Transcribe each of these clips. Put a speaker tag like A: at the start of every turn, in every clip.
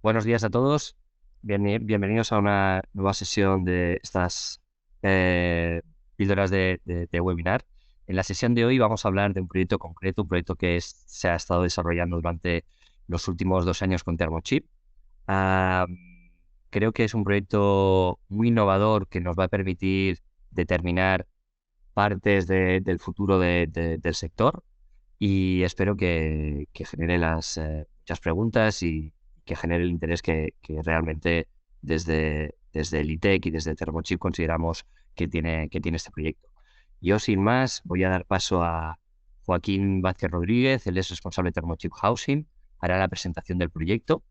A: Buenos días a todos. Bienvenidos a una nueva sesión de estas píldoras de webinar. En la sesión de hoy vamos a hablar de un proyecto concreto, un proyecto que se ha estado desarrollando durante los últimos 2 años con Thermochip. Ah, Creo que es un proyecto muy innovador que nos va a permitir determinar partes del futuro del sector y espero que genere muchas preguntas y que genere el interés que realmente desde el ITEC y desde Thermochip consideramos que tiene este proyecto. Yo, sin más, voy a dar paso a Joaquín Vázquez Rodríguez. Él es responsable de Thermochip Housing, hará la presentación del proyecto.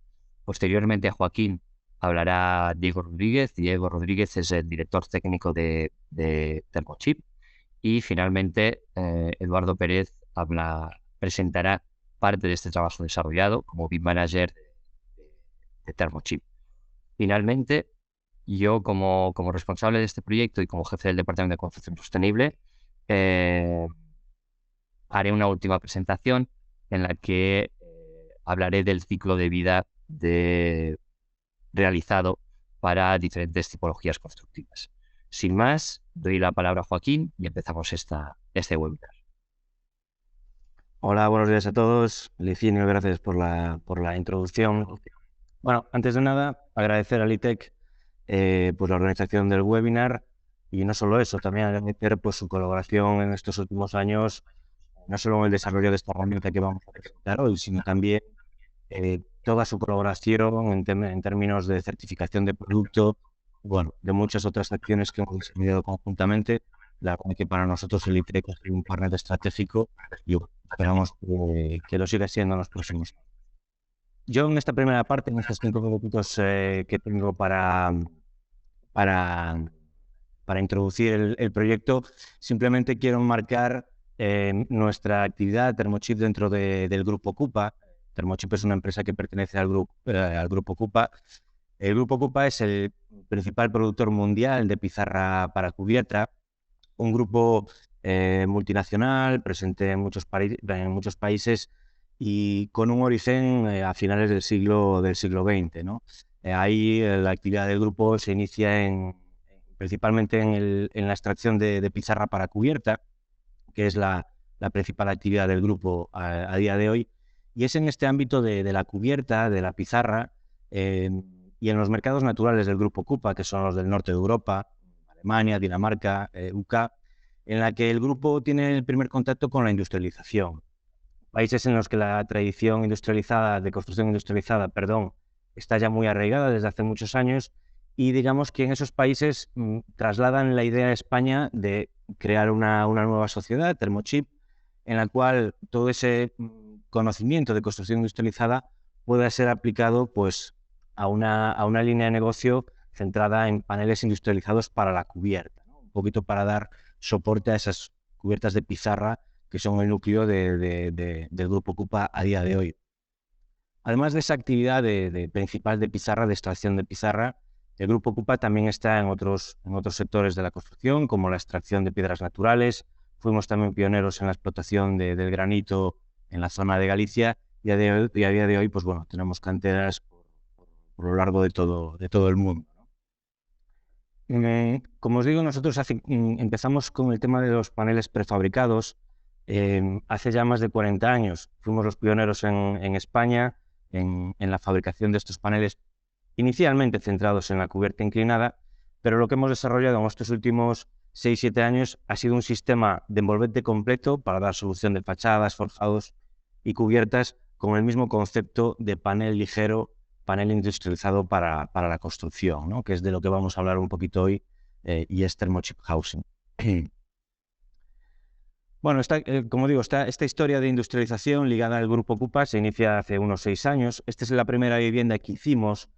A: Posteriormente a Joaquín hablará Diego Rodríguez. Diego Rodríguez es el director técnico de Thermochip. Y finalmente, Eduardo Pérez presentará parte de este trabajo desarrollado como BIM Manager de Thermochip. Finalmente, yo como responsable de este proyecto y como jefe del Departamento de Construcción Sostenible, eh, haré una última presentación en la que hablaré del ciclo de vida realizado para diferentes tipologías constructivas. Sin más, doy la palabra a Joaquín y empezamos este webinar.
B: Hola, buenos días a todos. Licinio, gracias por la introducción. Bueno, antes de nada, agradecer al ITEC pues la organización del webinar y no solo eso, también agradecer pues su colaboración en estos últimos años, no solo en el desarrollo de esta herramienta que vamos a presentar hoy, sino también toda su colaboración en términos de certificación de producto, bueno, de muchas otras acciones que hemos desarrollado conjuntamente. La verdad que para nosotros el ITEC es un partner estratégico y bueno, esperamos que lo siga siendo en los próximos. Yo en esta primera parte, en estos 5 minutos que tengo para, para introducir el proyecto, simplemente quiero marcar nuestra actividad Thermochip dentro del grupo Coupa. Thermochip es una empresa que pertenece al grupo Coupa. El grupo Coupa es el principal productor mundial de pizarra para cubierta, un grupo multinacional presente en muchos países y con un origen a finales del siglo XX, ¿no? Ahí la actividad del grupo se inicia principalmente en la extracción de pizarra para cubierta, que es la principal actividad del grupo a día de hoy. Y es en este ámbito de la cubierta, de la pizarra, eh, y en los mercados naturales del grupo Coupa, que son los del norte de Europa, Alemania, Dinamarca, UK, en la que el grupo tiene el primer contacto con la industrialización. Países en los que la tradición industrializada, de construcción industrializada, perdón, está ya muy arraigada desde hace muchos años y digamos que en esos países trasladan la idea a España de crear una nueva sociedad, Thermochip, en la cual todo ese conocimiento de construcción industrializada pueda ser aplicado pues, a una línea de negocio centrada en paneles industrializados para la cubierta, ¿no? Un poquito para dar soporte a esas cubiertas de pizarra que son el núcleo del grupo Coupa a día de hoy. Además de esa actividad principal de pizarra, de extracción de pizarra, el grupo Coupa también está en otros sectores de la construcción, como la extracción de piedras naturales. Fuimos también pioneros en la explotación del granito en la zona de Galicia y a día de hoy, pues bueno, tenemos canteras por lo largo de todo el mundo. Como os digo, nosotros empezamos con el tema de los paneles prefabricados hace ya más de 40 años. Fuimos los pioneros en España en la fabricación de estos paneles, inicialmente centrados en la cubierta inclinada, pero lo que hemos desarrollado en estos últimos 6-7 años ha sido un sistema de envolvente completo para dar solución de fachadas, forjados y cubiertas con el mismo concepto de panel ligero, panel industrializado para la construcción, ¿no? Que es de lo que vamos a hablar un poquito hoy, y es Thermochip Housing. Bueno, como digo, esta historia de industrialización ligada al grupo Coupa se inicia hace unos 6 años. Esta es la primera vivienda que hicimos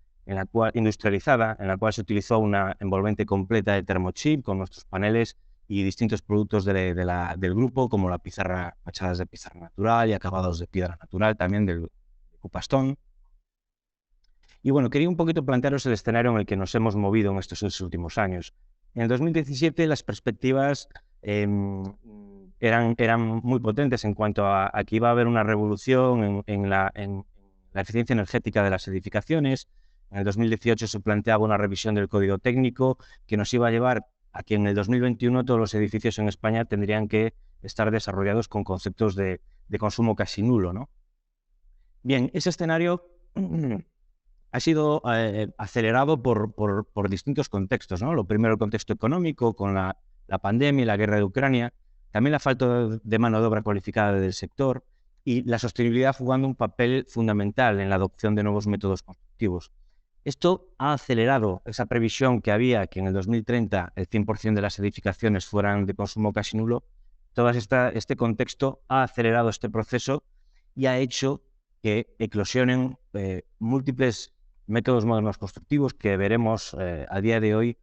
B: industrializada, en la cual se utilizó una envolvente completa de Thermochip con nuestros paneles y distintos productos del grupo, como la pizarra, fachadas de pizarra natural y acabados de piedra natural, también del Coupa Stone. Y bueno, quería un poquito plantearos el escenario en el que nos hemos movido en estos últimos años. En el 2017 las perspectivas eran muy potentes en cuanto a que iba a haber una revolución en la eficiencia energética de las edificaciones. En el 2018 se planteaba una revisión del código técnico que nos iba a llevar a que en el 2021 todos los edificios en España tendrían que estar desarrollados con conceptos de consumo casi nulo, ¿no? Bien, ese escenario ha sido acelerado por distintos contextos, ¿no? Lo primero, el contexto económico, con la pandemia y la guerra de Ucrania, también la falta de mano de obra cualificada del sector y la sostenibilidad jugando un papel fundamental en la adopción de nuevos métodos constructivos. Esto ha acelerado esa previsión que había, que en el 2030 el 100% de las edificaciones fueran de consumo casi nulo. Todo este contexto ha acelerado este proceso y ha hecho que eclosionen múltiples métodos modernos constructivos que veremos a día de hoy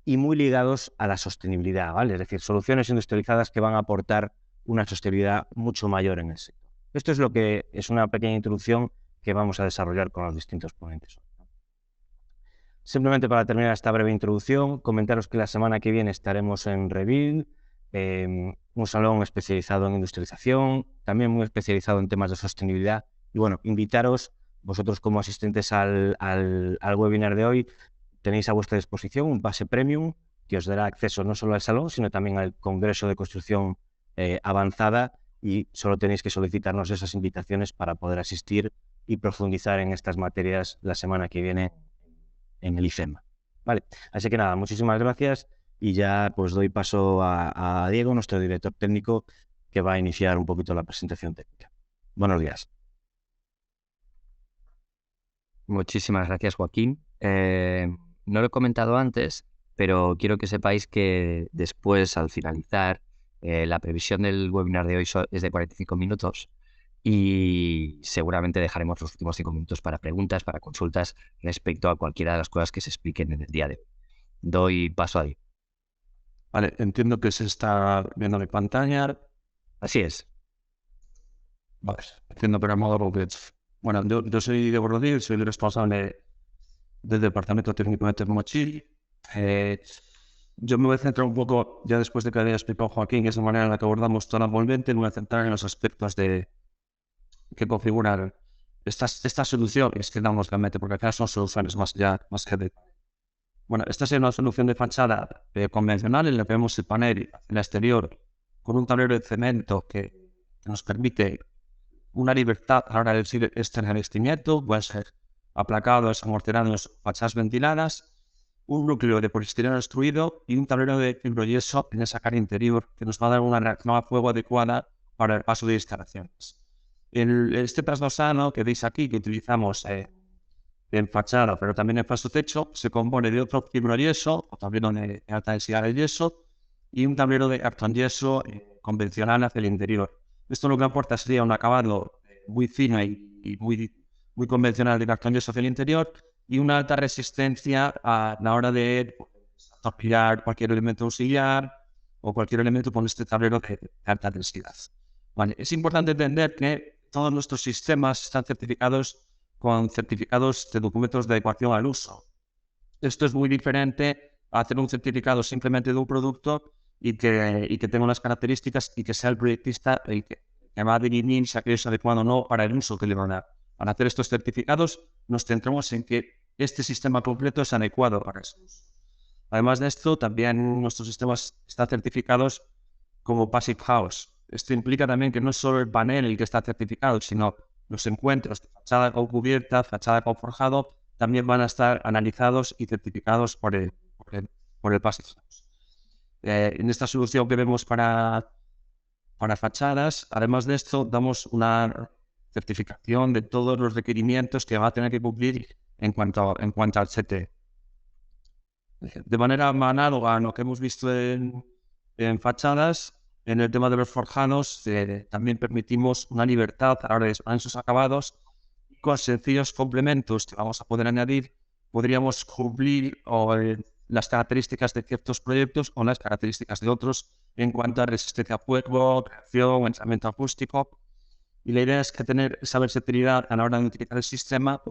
B: y muy ligados a la sostenibilidad, ¿vale? Es decir, soluciones industrializadas que van a aportar una sostenibilidad mucho mayor en el sector. Esto es lo que es una pequeña introducción que vamos a desarrollar con los distintos ponentes. Simplemente para terminar esta breve introducción, comentaros que la semana que viene estaremos en Rebuild, un salón especializado en industrialización, también muy especializado en temas de sostenibilidad. Y bueno, invitaros, vosotros como asistentes al webinar de hoy, tenéis a vuestra disposición un pase premium que os dará acceso no solo al salón, sino también al Congreso de Construcción Avanzada, y solo tenéis que solicitarnos esas invitaciones para poder asistir y profundizar en estas materias la semana que viene en el IFEMA. Vale, así que nada, muchísimas gracias y ya pues doy paso a Diego, nuestro director técnico, que va a iniciar un poquito la presentación técnica. Buenos días.
A: Muchísimas gracias, Joaquín. No lo he comentado antes, pero quiero que sepáis que después, al finalizar, la previsión del webinar de hoy es de 45 minutos y seguramente dejaremos los últimos 5 minutos para preguntas, para consultas respecto a cualquiera de las cosas que se expliquen en el día de hoy. Doy paso a Diego.
C: Vale, entiendo que se está viendo mi pantalla.
A: Así es.
C: Vale, entiendo que era modo Rockets. Bueno, yo soy Diego Rodríguez, soy el responsable del Departamento Técnico de Thermochill. Yo me voy a centrar un poco, ya después de que haya explicado Joaquín, esa manera en la que abordamos toda la envolvente, me voy a centrar en los aspectos que configuran estas soluciones que damos realmente, porque al final son soluciones más que de... Bueno, esta es una solución de fachada convencional en la que vemos el panel en el exterior con un tablero de cemento que nos permite una libertad a la hora de decir este revestimiento, puede ser aplacados, amortinados, fachadas ventiladas, un núcleo de poliestireno extruido y un tablero de fibroyeso en esa cara interior que nos va a dar una reacción a fuego adecuada para el paso de instalaciones. Este trasdosano que veis aquí, que utilizamos en fachada, pero también en falso techo, se compone de otro fibroyeso, o tablero de alta densidad de yeso, y un tablero de cartón yeso convencional hacia el interior. Esto lo que aporta sería un acabado muy fino y muy convencional de cartón yeso hacia el interior y una alta resistencia a la hora de atornillar cualquier elemento auxiliar o cualquier elemento con este tablero de alta densidad. Vale. Es importante entender que todos nuestros sistemas están certificados con certificados de documentos de adecuación al uso. Esto es muy diferente a hacer un certificado simplemente de un producto y que tenga unas características y que sea el proyectista el que va a definir si aquello es adecuado o no para el uso que le van a dar. Para hacer estos certificados nos centramos en que este sistema completo es adecuado para ese uso. Además de esto, también nuestros sistemas están certificados como Passive House. Esto implica también que no es solo el panel el que está certificado, sino los encuentros de fachada con cubierta, fachada con forjado, también van a estar analizados y certificados por el Passive House. En esta solución que vemos para fachadas, además de esto, damos una certificación de todos los requerimientos que va a tener que cumplir en cuanto al CT. De manera análoga a lo que hemos visto en fachadas, en el tema de los forjados también permitimos una libertad a la hora de exponer sus acabados y con sencillos complementos que vamos a poder añadir, podríamos cumplir las características de ciertos proyectos o las características de otros en cuanto a resistencia a fuego, reacción, aislamiento acústico. Y la idea es que tener esa versatilidad a la hora de utilizar el sistema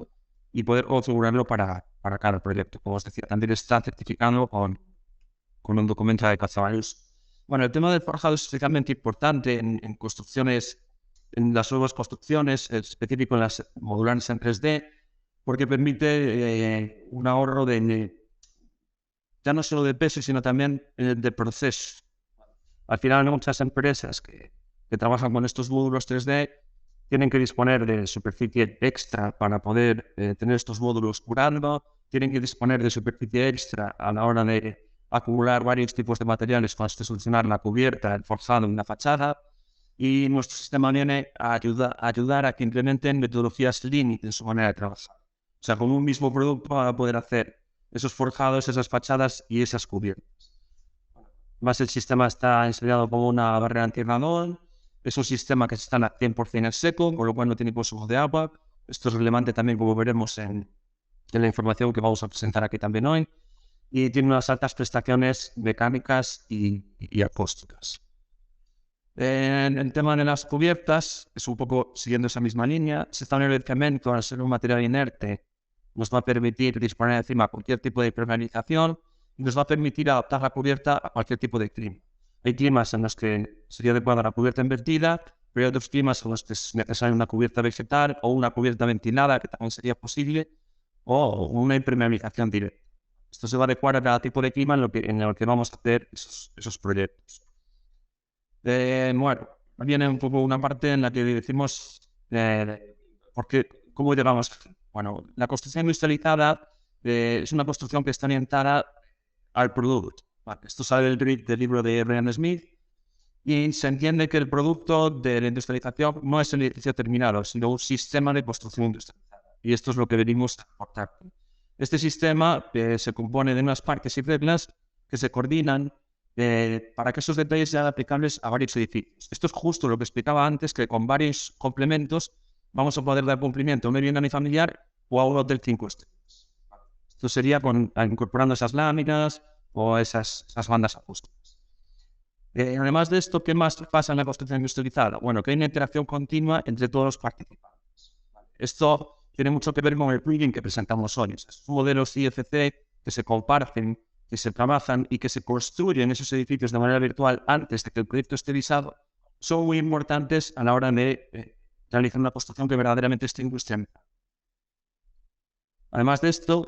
C: y poder configurarlo para cada proyecto. Como os decía, también está certificado con un documento de adecuación al uso. Bueno, el tema del forjado es especialmente importante en construcciones en las nuevas construcciones, específico en las modulares en 3D, porque permite un ahorro ya no solo de peso, sino también de proceso. Al final, muchas empresas que trabajan con estos módulos 3D tienen que disponer de superficie extra para poder tener estos módulos curando, tienen que disponer de superficie extra a la hora de acumular varios tipos de materiales para solucionar la cubierta, el forjado en la fachada, y nuestro sistema viene a ayudar a que implementen metodologías Lean en su manera de trabajar. O sea, con un mismo producto van a poder hacer esos forjados, esas fachadas y esas cubiertas. Además, el sistema está ensayado como una barrera antirradón. Es un sistema que está al 100% en seco, con lo cual no tiene consumo de agua. Esto es relevante también, como veremos en la información que vamos a presentar aquí también hoy. Y tiene unas altas prestaciones mecánicas y acústicas. En el tema de las cubiertas, es un poco siguiendo esa misma línea. Se está en el cemento, al ser un material inerte, nos va a permitir disponer encima cualquier tipo de impermeabilización y nos va a permitir adaptar la cubierta a cualquier tipo de clima. Hay climas en los que sería adecuada la cubierta invertida, pero hay otros climas en los que es necesaria una cubierta vegetal o una cubierta ventilada, que también sería posible, o una impermeabilización directa. Esto se va a adecuar a cada tipo de clima en el que vamos a hacer esos proyectos. Bueno, viene un poco una parte en la que decimos cómo llegamos. Bueno, la construcción industrializada es una construcción que está orientada al producto. Vale, esto sale del libro de Ryan Smith y se entiende que el producto de la industrialización no es el edificio terminado, sino un sistema de construcción industrializada. Y esto es lo que venimos a aportar. Este sistema se compone de unas partes y reglas que se coordinan para que esos detalles sean aplicables a varios edificios. Esto es justo lo que explicaba antes, que con varios complementos vamos a poder dar cumplimiento a una vivienda unifamiliar o a un hotel 5 estrellas. Esto sería incorporando esas láminas o esas bandas acústicas. Además de esto, ¿qué más pasa en la construcción industrializada? Bueno, que hay una interacción continua entre todos los participantes. Esto tiene mucho que ver con el plugin que presentamos hoy. Esos modelos IFC que se comparten, que se trabajan y que se construyen esos edificios de manera virtual antes de que el proyecto esté visado, son muy importantes a la hora de realizar una construcción que verdaderamente esté industrializada. Además de esto,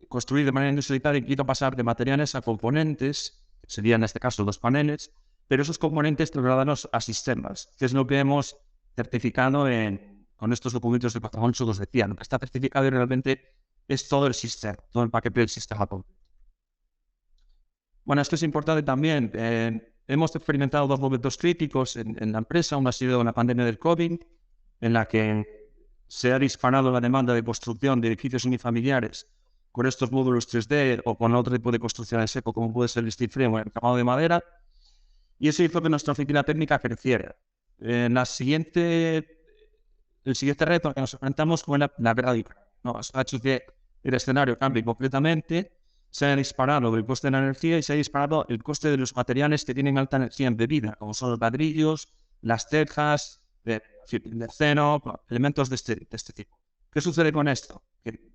C: construir de manera industrializada implica pasar de materiales a componentes, que serían en este caso los paneles, pero esos componentes trasladarlos a sistemas, que es lo que hemos certificado con estos documentos de Patrimonio, os decía. Lo que está certificado realmente es todo el sistema, todo el paquete del sistema completo. Bueno, esto es importante también. Hemos experimentado dos momentos críticos en la empresa. Uno ha sido la pandemia del COVID, en la que se ha disparado la demanda de construcción de edificios unifamiliares con estos módulos 3D o con otro tipo de construcción en seco, como puede ser el steel frame o el acabado de madera. Y eso hizo que nuestra oficina técnica creciera. El siguiente reto al que nos enfrentamos fue la radical, ¿no? Ha hecho que el escenario cambie completamente. Se ha disparado el coste de la energía y se ha disparado el coste de los materiales que tienen alta energía embebida, como son los ladrillos, las tejas, de acero, elementos de este tipo. ¿Qué sucede con esto? Que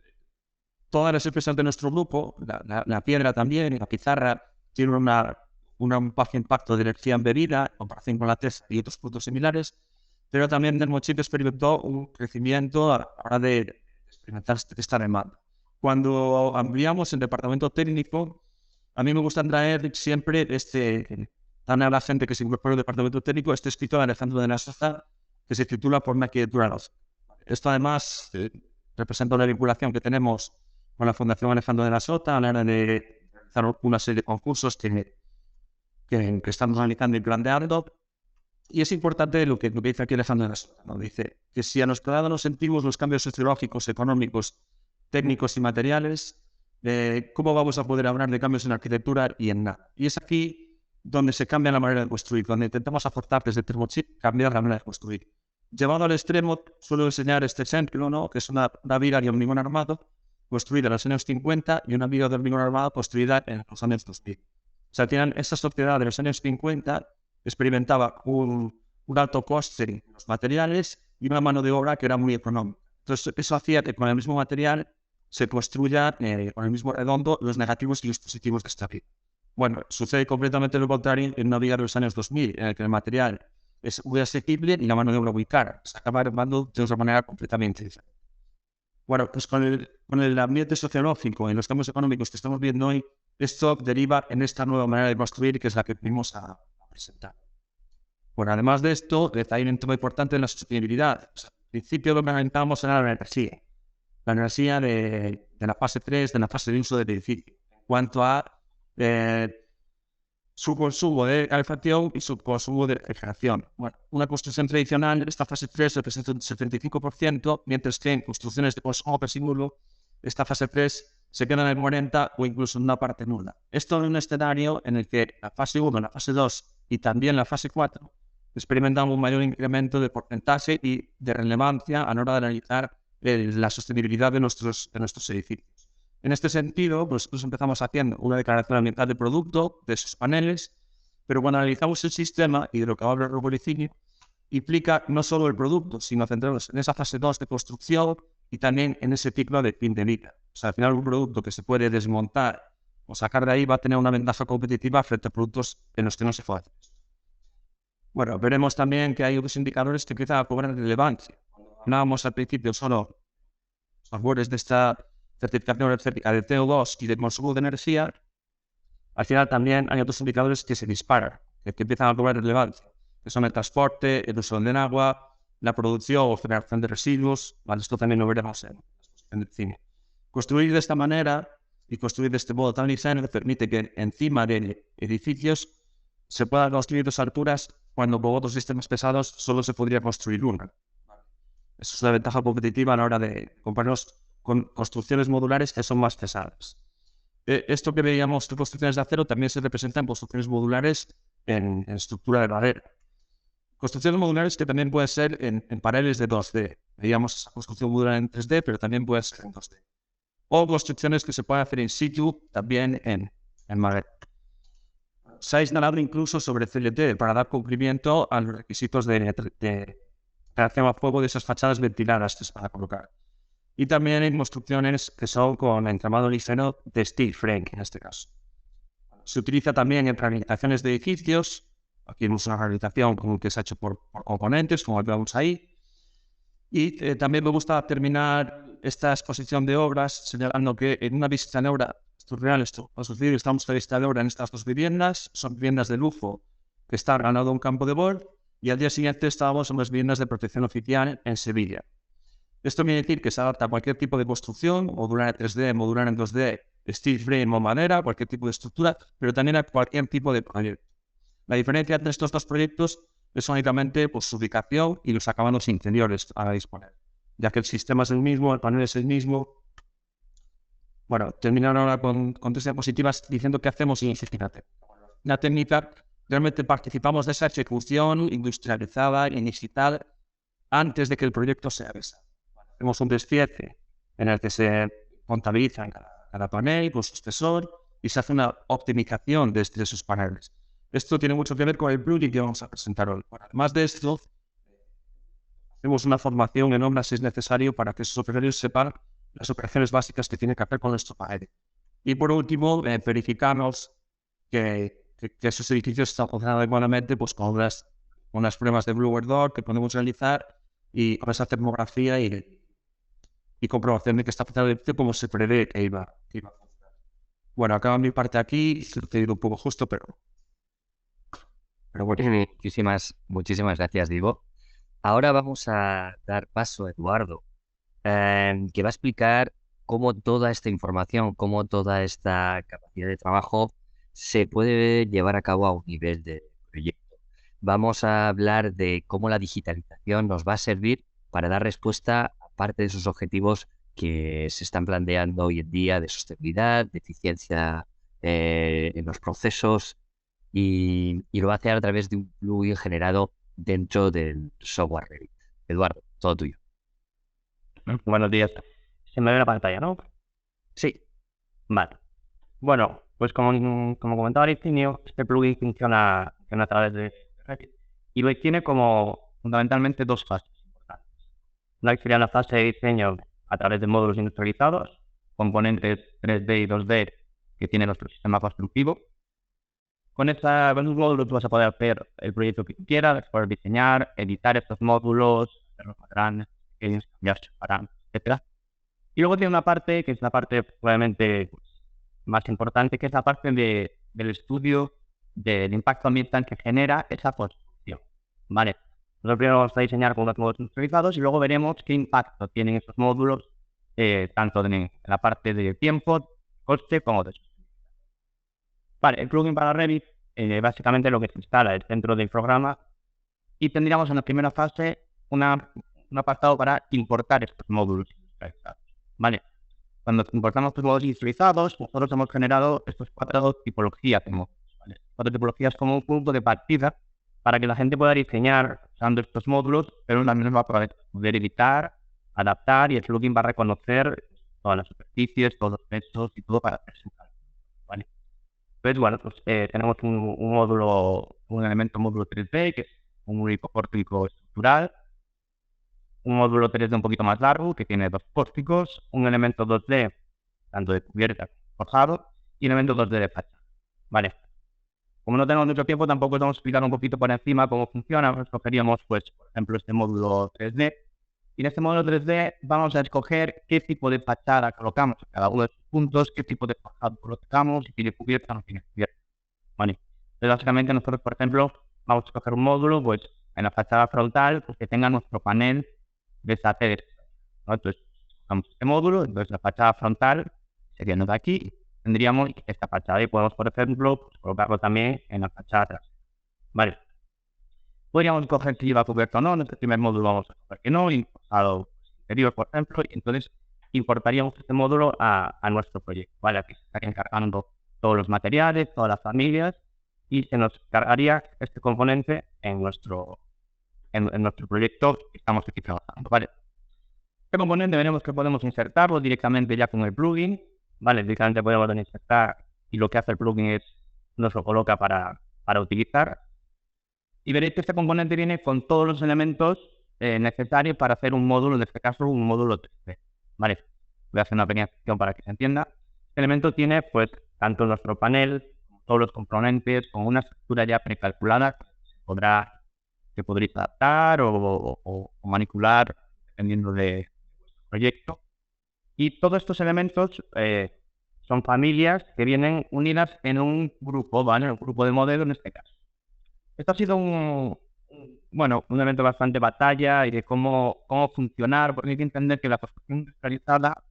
C: todas las empresas de nuestro grupo, la piedra también y la pizarra, tienen un bajo impacto de energía embebida en comparación con la teja y otros productos similares, pero también Thermochip experimentó un crecimiento a la hora de experimentar esta demanda. Cuando ampliamos el departamento técnico, a mí me gusta traer siempre tan a la gente que se incorpora al departamento técnico, este escrito de Alejandro de la Sosa, que se titula Por una arquitectura lógica. Esto además representa una vinculación que tenemos con la Fundación Alejandro de la Sota a la hora de realizar una serie de concursos que estamos realizando y planteando. Y es importante lo que dice aquí Alejandro de la Sota, ¿no? Dice que si a nuestro lado nos sentimos los cambios sociológicos, económicos, técnicos y materiales, ¿cómo vamos a poder hablar de cambios en arquitectura y en nada? Y es aquí donde se cambia la manera de construir, donde intentamos aportar desde Thermochip cambiar la manera de construir. Llevado al extremo, suelo enseñar este ejemplo, ¿no? Que es una viga de hormigón armado construida en los años 50 y una viga de hormigón armado construida en los años 2000. O sea, esa sociedad de los años 50 experimentaba un alto coste en los materiales y una mano de obra que era muy económica. Entonces, eso hacía que con el mismo material se construya con el mismo redondo los negativos y los positivos de esta viga. Bueno, sucede completamente lo contrario en una viga de los años 2000, en el que el material es muy asequible y la mano de obra muy cara. Se acaba armando de otra manera completamente diferente. Bueno, pues con el ambiente sociológico y los cambios económicos que estamos viendo hoy, esto deriva en esta nueva manera de construir, que es la que venimos a presentar. Bueno, además de esto, hay un tema importante en la sostenibilidad. O sea, al principio lo que comentábamos era la energía de la fase 3, de la fase de uso del edificio, en cuanto a su consumo de calefacción y su consumo de refrigeración. Bueno, una construcción tradicional, esta fase 3 representa un 75%, mientras que en construcciones de consumo nulo, esta fase 3 se queda en el 40% o incluso en una parte nula. Esto en un escenario en el que la fase 1, la fase 2 y también la fase 4 experimentan un mayor incremento de porcentaje y de relevancia a la hora de analizar la sostenibilidad de nuestros edificios. En este sentido, nosotros empezamos haciendo una declaración ambiental de producto, de sus paneles, pero cuando analizamos el sistema, y de lo que habla Robo Licinio, implica no solo el producto, sino centrarnos en esa fase 2 de construcción y también en ese ciclo de fin de vida. O sea, al final un producto que se puede desmontar o sacar de ahí va a tener una ventaja competitiva frente a productos en los que no se puede hacer esto. Bueno, veremos también que hay otros indicadores que empiezan a cobrar relevancia. Hablábamos al principio solo softwares de esta certificación energética de CO2 y de consumo de energía. Al final también hay otros indicadores que se disparan, que empiezan a cobrar relevancia, que son el transporte, el uso del agua, la producción o generación de residuos. Vale, esto también lo veremos en la exposición del cine. Construir de esta manera y construir de este modo tan lineal permite que encima de edificios se puedan construir dos alturas cuando con otros sistemas pesados solo se podría construir una. Eso es una ventaja competitiva a la hora de compararnos con construcciones modulares que son más pesadas. Esto que veíamos en construcciones de acero también se representa en construcciones modulares en estructura de madera. Construcciones modulares que también pueden ser en paneles de 2D. Veíamos esa construcción modular en 3D, pero también puede ser en 2D. O construcciones que se pueden hacer in situ también en madera. Se ha instalado incluso sobre CLT para dar cumplimiento a los requisitos de creación a fuego de esas fachadas ventiladas que se van a colocar. Y también hay construcciones que son con entramado lisero de steel frame, en este caso. Se utiliza también en rehabilitaciones de edificios. Aquí vemos una rehabilitación que se ha hecho por componentes, como vemos ahí. Y también me gusta terminar esta exposición de obras señalando que en una visita de obra, esto es real, esto va a suceder, estamos de visita de obra en estas dos viviendas, son viviendas de lujo que están al lado de un campo de golf, y al día siguiente estábamos en las viviendas de protección oficial en Sevilla. Esto quiere decir que se adapta a cualquier tipo de construcción, modular en 3D, modular en 2D, steel frame o madera, cualquier tipo de estructura, pero también a cualquier tipo de proyecto. La diferencia entre estos dos proyectos es únicamente su ubicación y los acabados interiores a disponer, ya que el sistema es el mismo, el panel es el mismo. Bueno, terminar ahora con tres diapositivas diciendo qué hacemos y fíjate. La técnica, realmente participamos de esa ejecución industrializada y digital antes de que el proyecto se realice. Hacemos un desfiece en el que se contabiliza cada panel con su espesor y se hace una optimización de sus paneles. Esto tiene mucho que ver con el plugin que vamos a presentar hoy. Bueno, además de esto, hacemos una formación en obras si es necesario para que sus operarios sepan las operaciones básicas que tienen que hacer con nuestro panel. Y por último, verificamos que esos edificios están funcionando adecuadamente con unas pruebas de Blower Door que podemos realizar y con esa termografía y comprobación de que está funcionando el edificio como se prevé que iba a funcionar. Bueno, acaba mi parte aquí, te digo un poco justo, pero bueno.
A: Muchísimas gracias, Diego. Ahora vamos a dar paso a Eduardo, que va a explicar cómo toda esta información, cómo toda esta capacidad de trabajo se puede llevar a cabo a un nivel de proyecto. Vamos a hablar de cómo la digitalización nos va a servir para dar respuesta a parte de esos objetivos que se están planteando hoy en día de sostenibilidad, de eficiencia en los procesos, y lo va a hacer a través de un plugin generado dentro del software Revit. Eduardo, todo tuyo.
D: Buenos días. Se me ve la pantalla, ¿no?
A: Sí.
D: Vale. Bueno, pues como comentaba Licinio, este plugin funciona a través de Revit y lo tiene como fundamentalmente dos fases importantes. Una que sería la fase de diseño a través de módulos industrializados, componentes 3D y 2D que tiene nuestro sistema constructivo, con esos módulos tú vas a poder hacer el proyecto que tú quieras, vas a poder diseñar, editar estos módulos, hacerlos más grandes, pequeños, cambiar sus parámetros, etcétera. Y luego tiene una parte que es la parte probablemente más importante, que es la parte del estudio del impacto ambiental que genera esa construcción. ¿Vale? Nosotros primero vamos a diseñar con unos módulos industrializados y luego veremos qué impacto tienen esos módulos, tanto en la parte de tiempo, coste, como de sostenibilidad. Vale, el plugin para Revit, básicamente lo que se instala es dentro del programa y tendríamos en la primera fase un apartado para importar estos módulos industrializados. ¿Vale? Cuando importamos estos módulos industrializados, nosotros hemos generado estas 4 tipologías de módulos. ¿Vale? 4 tipologías como un punto de partida para que la gente pueda diseñar usando estos módulos, pero también va a poder editar, adaptar y el plugin va a reconocer todas las superficies, todos los pesos y todo para presentar. ¿Vale? Entonces, bueno, pues tenemos un módulo, un elemento módulo 3D, que es un único pórtico estructural, un módulo 3D un poquito más largo, que tiene 2 pórticos, un elemento 2D, tanto de cubierta como forjado, y un elemento 2D de fachada. Vale. Como no tenemos mucho tiempo, tampoco os vamos a explicar un poquito por encima cómo funciona. Escogeríamos, pues, por ejemplo, este módulo 3D. Y en este módulo 3D vamos a escoger qué tipo de fachada colocamos en cada uno de estos puntos, qué tipo de forjado colocamos, si tiene cubierta o no tiene cubierta. Vale. Entonces, básicamente, nosotros, por ejemplo, vamos a escoger un módulo, pues, en la fachada frontal, pues, que tenga nuestro panel de satélite, ¿no? Entonces, usamos este módulo, entonces la fachada frontal sería de aquí, tendríamos esta fachada y podemos, por ejemplo, pues, colocarlo también en la fachada trasera. Vale. Podríamos coger si lleva cubierto o no, en este primer módulo vamos a coger que no, importado interior, por ejemplo, y entonces importaríamos este módulo a nuestro proyecto, ¿vale? Aquí se estarían cargando todos los materiales, todas las familias, y se nos cargaría este componente en nuestro proyecto que estamos aquí trabajando, ¿vale? Este componente veremos que podemos insertarlo directamente ya con el plugin, ¿vale? Directamente podemos insertar y lo que hace el plugin es nos lo coloca para utilizar. Y veréis que este componente viene con todos los elementos necesarios para hacer un módulo, en este caso un módulo 3D, ¿vale? Voy a hacer una pequeña explicación para que se entienda. Este elemento tiene, pues, tanto nuestro panel, como todos los componentes, con una estructura ya precalculada que podréis adaptar o manipular dependiendo de vuestro proyecto. Y todos estos elementos son familias que vienen unidas en un grupo, ¿vale? Un grupo de modelo en este caso. Esto ha sido un evento bastante batalla y de cómo funcionar, porque hay que entender que la construcción industrializada,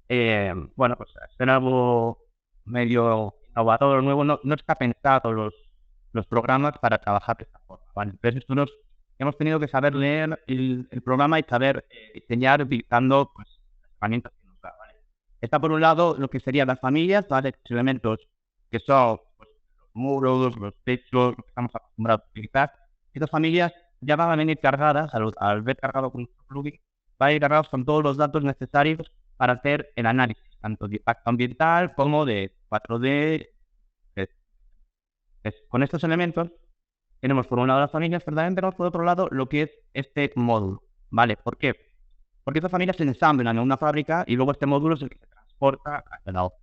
D: pues ser algo medio innovador, nuevo, no está pensado los programas para trabajar de esta forma, ¿vale? Entonces nosotros hemos tenido que saber leer el programa y saber diseñar utilizando, pues, las herramientas que nos da, ¿vale? Está por un lado lo que serían las familias, ¿vale? Estos elementos que son, pues, los muros, los techos, lo que estamos acostumbrados a utilizar. Estas familias ya van a venir cargadas, al ver cargado con nuestro plugin, van a ir cargados con todos los datos necesarios para hacer el análisis, tanto de impacto ambiental como de 4D. Con estos elementos tenemos por un lado las familias, pero también tenemos por otro lado lo que es este módulo, ¿vale? ¿Por qué? Porque estas familias se ensamblan en una fábrica y luego este módulo es el que se transporta hacia la otra,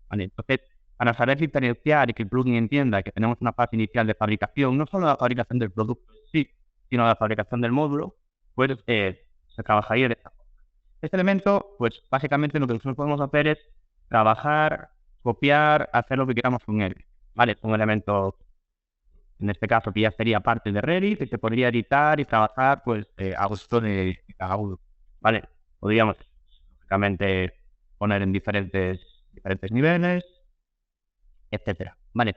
D: ¿vale? Entonces, para saber diferenciar y que el plugin entienda que tenemos una fase inicial de fabricación, no solo la fabricación del producto en sí, sino la fabricación del módulo, pues se trabajaría de esta forma. Este elemento, pues básicamente lo que nosotros podemos hacer es trabajar, copiar, hacer lo que queramos con él, ¿vale? Un elemento, en este caso, que ya sería parte de Revit, que se podría editar y trabajar, pues, a gusto de cada uno, ¿vale? Podríamos, lógicamente, poner en diferentes niveles, etcétera, ¿vale?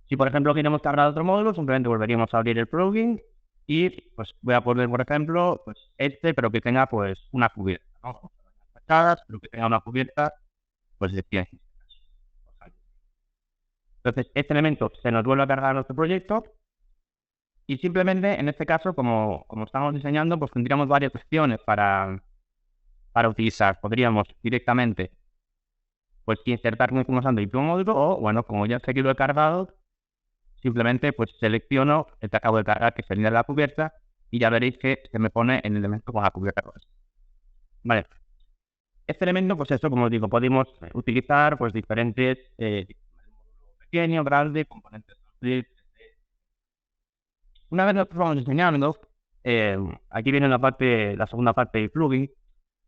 D: Si, por ejemplo, queremos cargar otro módulo, simplemente volveríamos a abrir el plugin y, pues, voy a poner, por ejemplo, pues, pero que tenga, pues, una cubierta, ¿no? Fachadas, pero que tenga una cubierta, pues, de pie. Entonces, este elemento se nos vuelve a cargar a nuestro proyecto y simplemente, en este caso, como estamos diseñando, pues tendríamos varias opciones para utilizar. Podríamos directamente, pues, insertar como estamos usando el primer módulo o, bueno, como ya sé que lo he cargado, simplemente, pues, selecciono el que acabo de cargar, que sería la cubierta, y ya veréis que se me pone el elemento con la cubierta. Vale. Este elemento, pues eso, como os digo, podemos utilizar, pues, diferentes pequeño, grande, componentes construir. Una vez lo vamos diseñando, aquí viene la segunda parte del plugin,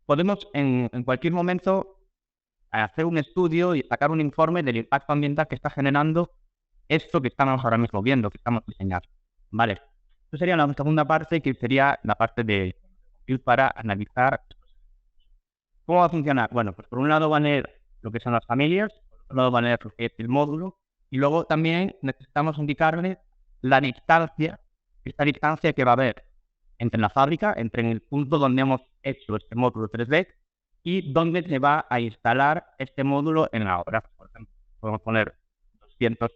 D: podemos en cualquier momento hacer un estudio y sacar un informe del impacto ambiental que está generando esto que estamos ahora mismo viendo, que estamos diseñando. Vale, esto sería la segunda parte, que sería la parte de para analizar. ¿Cómo va a funcionar? Bueno, pues por un lado van a ir lo que son las familias, por otro lado van a ir lo que es el módulo, y luego también necesitamos indicarle la distancia, esta distancia que va a haber entre la fábrica, entre el punto donde hemos hecho este módulo 3D y donde se va a instalar este módulo en la obra. Por ejemplo, podemos poner 200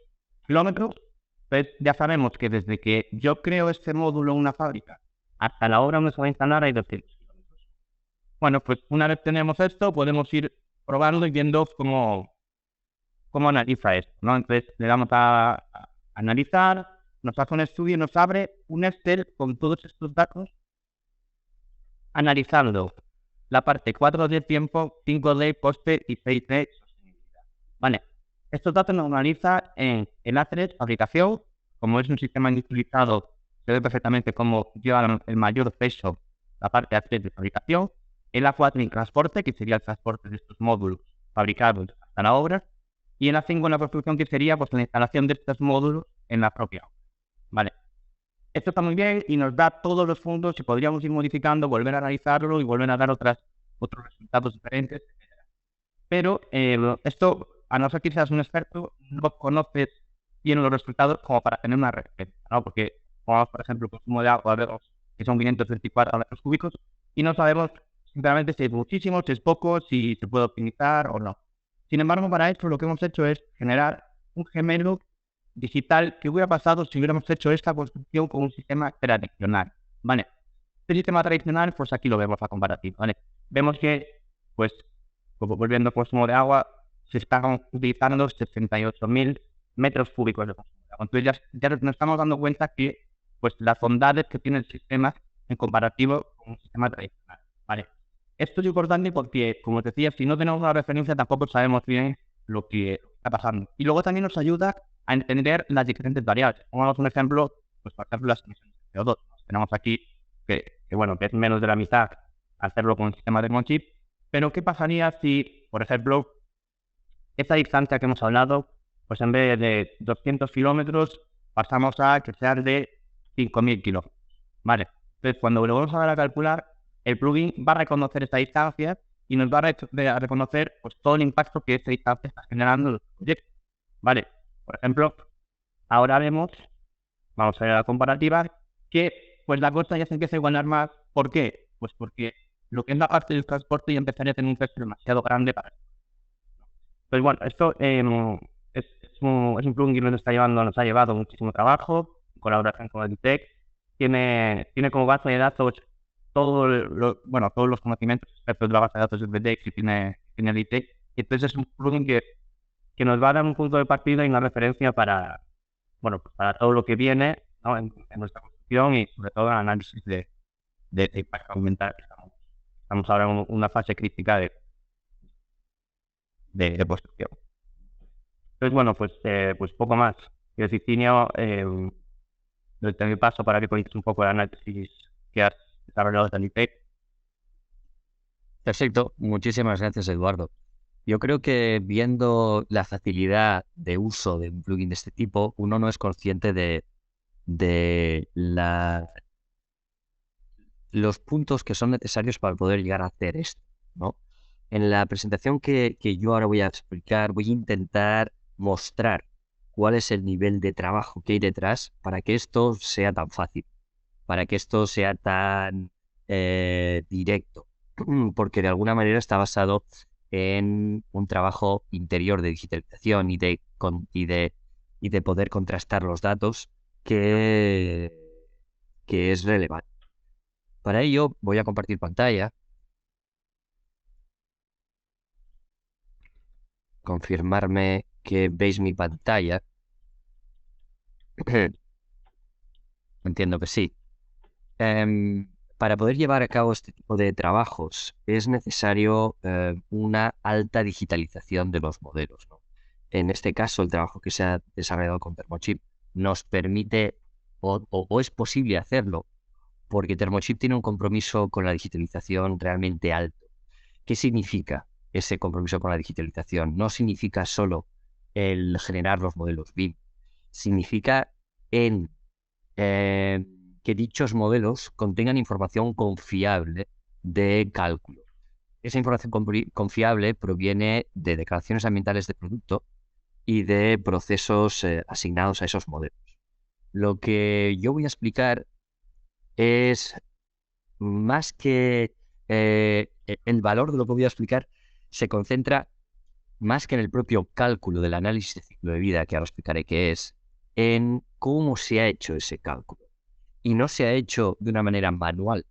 D: kilómetros, pues ya sabemos que desde que yo creo este módulo en una fábrica hasta la obra donde se va a instalar hay 200 kilómetros. Bueno, pues una vez tenemos esto, podemos ir probando y viendo cómo analiza esto, ¿no? Entonces le damos a analizar, nos hace un estudio y nos abre un Excel con todos estos datos, analizando la parte 4 de tiempo, 5 de coste y 6 de sostenibilidad. Vale, estos datos nos analiza en el A3 fabricación, como es un sistema industrializado, se ve perfectamente cómo lleva el mayor peso la parte A3 de fabricación, el A4 en transporte, que sería el transporte de estos módulos fabricados hasta la obra, y el A5 en la construcción, que sería pues la instalación de estos módulos en la propia obra. Vale, esto está muy bien y nos da todos los fondos y podríamos ir modificando, volver a analizarlo y volver a dar otros resultados diferentes, etc. Pero esto, a no ser que seas un experto, no conoces bien los resultados como para tener una referencia, ¿no? Porque, como por ejemplo, el consumo de agua, vemos que son 524 metros cúbicos y no sabemos sinceramente si es muchísimo, si es poco, si se puede optimizar o no. Sin embargo, para esto lo que hemos hecho es generar un gemelo digital que hubiera pasado si hubiéramos hecho esta construcción con un sistema tradicional, ¿vale? Este sistema tradicional, pues aquí lo vemos a comparativa, ¿vale? Vemos que, pues, volviendo al consumo de agua, se están utilizando 68.000 metros cúbicos de consumo de agua. Entonces ya nos estamos dando cuenta que, pues, las bondades que tiene el sistema en comparativo con un sistema tradicional, ¿vale? Esto es importante porque, como os decía, si no tenemos una referencia tampoco sabemos bien lo que está pasando. Y luego también nos ayuda a entender las diferentes variables. Pongamos un ejemplo, pues por ejemplo las emisiones de CO2. Tenemos aquí que es menos de la mitad hacerlo con un sistema Thermochip, pero ¿qué pasaría si, por ejemplo, esta distancia que hemos hablado, pues en vez de 200 kilómetros pasamos a que sea de 5.000 kilómetros? Vale, entonces cuando lo vamos a dar a calcular, el plugin va a reconocer esta distancia y nos va a reconocer pues todo el impacto que esta distancia está generando en el proyecto. Vale, por ejemplo, ahora vemos, vamos a ver la comparativa, que pues la costa ya se empieza a igualar más. ¿Por qué? Pues porque lo que es la parte del transporte ya empezaría a tener un peso demasiado grande para esto. Pues bueno, esto es un plugin que nos ha llevado muchísimo trabajo, en colaboración con el DTEC. Tiene como base de datos todos los conocimientos respecto de la base de datos del DTEC que tiene el DTEC. Y entonces es un plugin que nos va a dar un punto de partida y una referencia para todo lo que viene, ¿no? en nuestra construcción y sobre todo en el análisis de impacto ambiental. Estamos ahora en una fase crítica de construcción. Entonces, bueno, pues poco más. Quiero decir, Tinio, te doy paso para que cuentes un poco el análisis que has desarrollado desde el IPEC.
A: Perfecto, muchísimas gracias, Eduardo. Yo creo que viendo la facilidad de uso de un plugin de este tipo, uno no es consciente de los puntos que son necesarios para poder llegar a hacer esto, ¿no? En la presentación que yo ahora voy a explicar, voy a intentar mostrar cuál es el nivel de trabajo que hay detrás para que esto sea tan fácil, para que esto sea tan directo, porque de alguna manera está basado en un trabajo interior de digitalización y de poder contrastar los datos que es relevante. Para ello voy a compartir pantalla, confirmarme que veis mi pantalla. Entiendo que sí. Para poder llevar a cabo este tipo de trabajos es necesario una alta digitalización de los modelos, ¿no? En este caso, el trabajo que se ha desarrollado con Thermochip nos permite o es posible hacerlo porque Thermochip tiene un compromiso con la digitalización realmente alto. ¿Qué significa ese compromiso con la digitalización? No significa solo el generar los modelos BIM, significa que dichos modelos contengan información confiable de cálculo. Esa información confiable proviene de declaraciones ambientales de producto y de procesos asignados a esos modelos. Lo que yo voy a explicar es más que el valor de lo que voy a explicar se concentra más que en el propio cálculo del análisis de ciclo de vida, que ahora explicaré qué es, en cómo se ha hecho ese cálculo. Y no se ha hecho de una manera manual,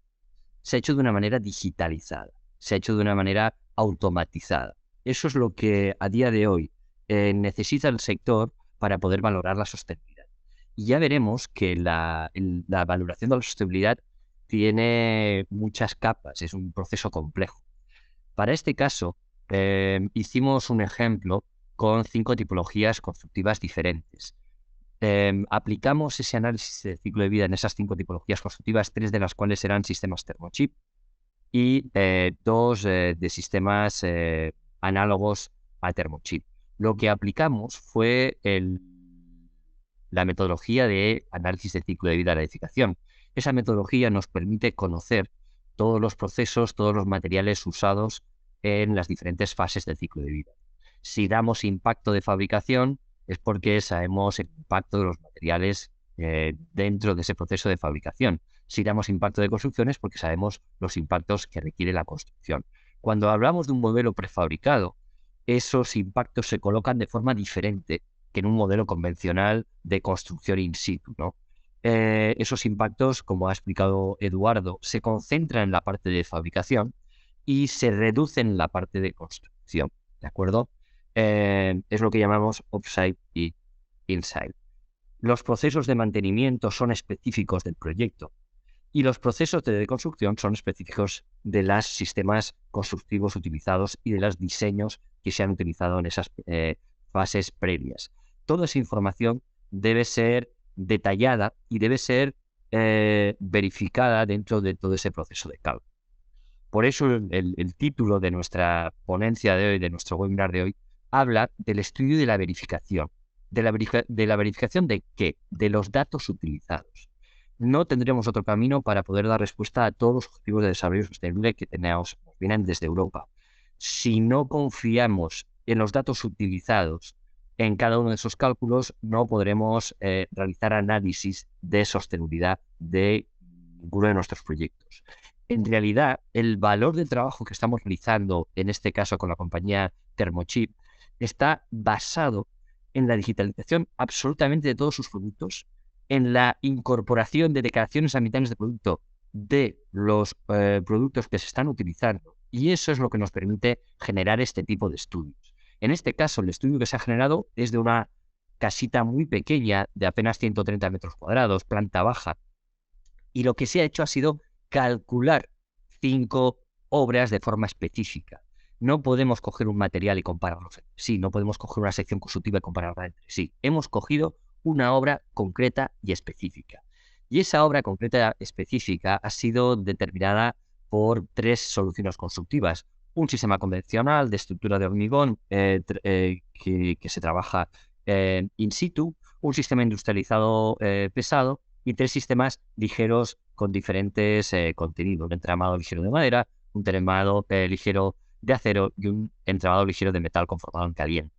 A: se ha hecho de una manera digitalizada, se ha hecho de una manera automatizada. Eso es lo que a día de hoy necesita el sector para poder valorar la sostenibilidad. Y ya veremos que la valoración de la sostenibilidad tiene muchas capas, es un proceso complejo. Para este caso, hicimos un ejemplo con 5 tipologías constructivas diferentes. Aplicamos ese análisis de ciclo de vida en esas 5 tipologías constructivas, 3 de las cuales eran sistemas Thermochip y 2 de sistemas análogos a Thermochip. Lo que aplicamos fue la metodología de análisis de ciclo de vida de la edificación. Esa metodología nos permite conocer todos los procesos, todos los materiales usados en las diferentes fases del ciclo de vida. Si damos impacto de fabricación, es porque sabemos el impacto de los materiales dentro de ese proceso de fabricación. Si damos impacto de construcción, es porque sabemos los impactos que requiere la construcción. Cuando hablamos de un modelo prefabricado, esos impactos se colocan de forma diferente que en un modelo convencional de construcción in situ, ¿no? Esos impactos, como ha explicado Eduardo, se concentran en la parte de fabricación y se reducen en la parte de construcción, ¿de acuerdo? Es lo que llamamos offsite y inside. Los procesos de mantenimiento son específicos del proyecto y los procesos de construcción son específicos de los sistemas constructivos utilizados y de los diseños que se han utilizado en esas fases previas. Toda esa información debe ser detallada y debe ser verificada dentro de todo ese proceso de cálculo. Por eso el título de nuestra ponencia de hoy, de nuestro webinar de hoy, habla del estudio de la verificación. ¿De la verificación de qué? De los datos utilizados. No tendremos otro camino para poder dar respuesta a todos los objetivos de desarrollo sostenible que tenemos, vienen desde Europa. Si no confiamos en los datos utilizados en cada uno de esos cálculos, no podremos realizar análisis de sostenibilidad de ninguno de nuestros proyectos. En realidad, el valor del trabajo que estamos realizando, en este caso con la compañía Thermochip, está basado en la digitalización absolutamente de todos sus productos, en la incorporación de declaraciones ambientales de producto de los productos que se están utilizando. Y eso es lo que nos permite generar este tipo de estudios. En este caso, el estudio que se ha generado es de una casita muy pequeña, de apenas 130 metros cuadrados, planta baja. Y lo que se ha hecho ha sido calcular 5 obras de forma específica. No podemos coger un material y compararlos entre sí, no podemos coger una sección constructiva y compararla entre sí. Hemos cogido una obra concreta y específica. Y esa obra concreta específica ha sido determinada por 3 soluciones constructivas. Un sistema convencional de estructura de hormigón que se trabaja in situ, un sistema industrializado pesado y 3 sistemas ligeros con diferentes contenidos. Un entramado ligero de madera, un entramado ligero de acero y un entramado ligero de metal conformado en caliente.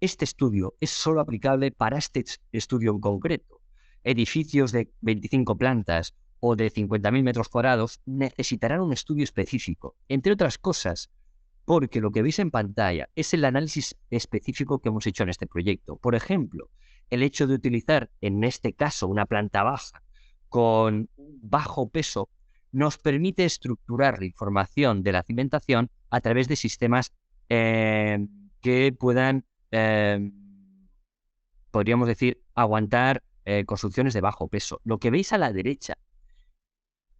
A: Este estudio es solo aplicable para este estudio en concreto. Edificios de 25 plantas o de 50.000 metros cuadrados necesitarán un estudio específico, entre otras cosas, porque lo que veis en pantalla es el análisis específico que hemos hecho en este proyecto. Por ejemplo, el hecho de utilizar, en este caso, una planta baja con bajo peso, nos permite estructurar la información de la cimentación a través de sistemas que puedan, podríamos decir, aguantar construcciones de bajo peso. Lo que veis a la derecha